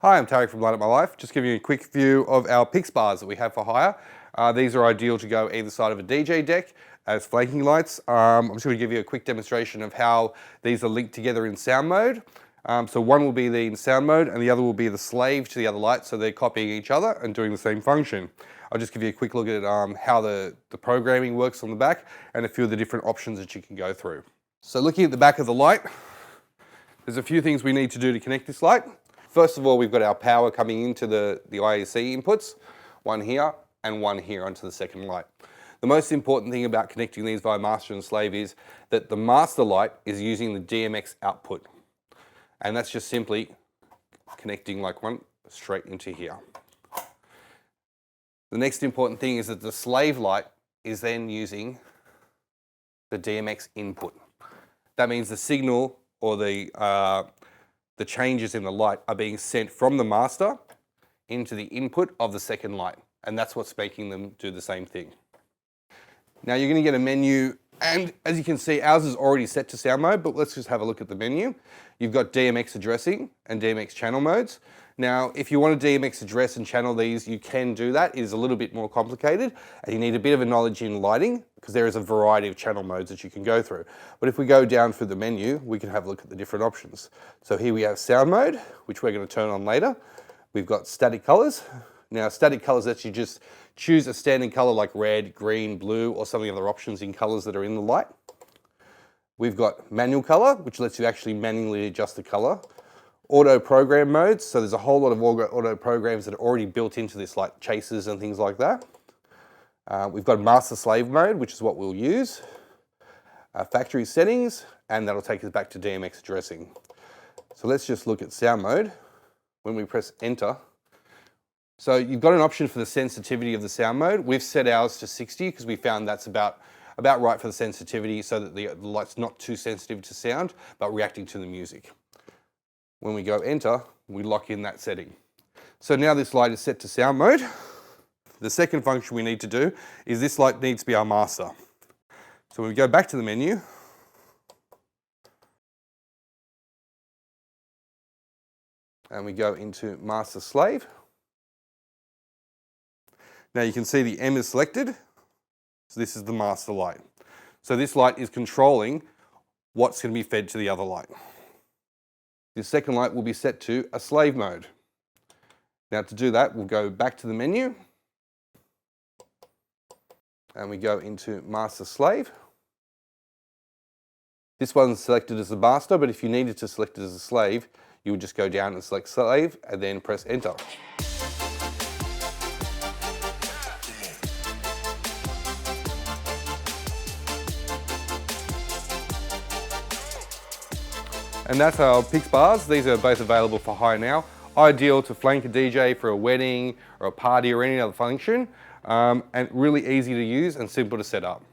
Hi, I'm Tarek from Light Up My Life. Just giving you a quick view of our PIXBARs that we have for hire. These are ideal to go either side of a DJ deck as flanking lights. I'm just going to give you a quick demonstration of how these are linked together in sound mode. So one will be in sound mode and the other will be the slave to the other light, so they're copying each other and doing the same function. I'll just give you a quick look at how the programming works on the back and a few of the different options that you can go through. So looking at the back of the light, there's a few things we need to do to connect this light. First of all, we've got our power coming into the IEC inputs, one here and one here onto the second light. The most important thing about connecting these via master and slave is that the master light is using the DMX output. And that's just simply connecting like one straight into here. The next important thing is that the slave light is then using the DMX input. That means the signal or the changes in the light are being sent from the master into the input of the second light. And that's what's making them do the same thing. Now you're going to get a menu, and as you can see, ours is already set to sound mode, but let's just have a look at the menu. You've got DMX addressing and DMX channel modes. Now, if you want to DMX address and channel these, you can do that. It is a little bit more complicated, and you need a bit of a knowledge in lighting, because there is a variety of channel modes that you can go through. But if we go down through the menu, we can have a look at the different options. So here we have sound mode, which we're going to turn on later. We've got static colors. Now, static colors lets you just choose a standing color like red, green, blue, or some of the other options in colors that are in the light. We've got manual color, which lets you actually manually adjust the color. Auto program modes, so there's a whole lot of auto programs that are already built into this, like chasers and things like that. We've got master slave mode, which is what we'll use. Factory settings, and that'll take us back to DMX addressing. So let's just look at sound mode. When we press enter, so you've got an option for the sensitivity of the sound mode. We've set ours to 60 because we found that's about right for the sensitivity, so that the light's not too sensitive to sound, but reacting to the music. When we go enter, we lock in that setting. So now this light is set to sound mode. The second function we need to do is this light needs to be our master. So when we go back to the menu, and we go into master slave. Now you can see the M is selected. So this is the master light. So this light is controlling what's going to be fed to the other light. The second light will be set to a slave mode. Now to do that, we'll go back to the menu and we go into master slave. This one's selected as the master, but if you needed to select it as a slave, you would just go down and select slave and then press enter. And that's our PIXBARs. These are both available for hire now. Ideal to flank a DJ for a wedding or a party or any other function, and really easy to use and simple to set up.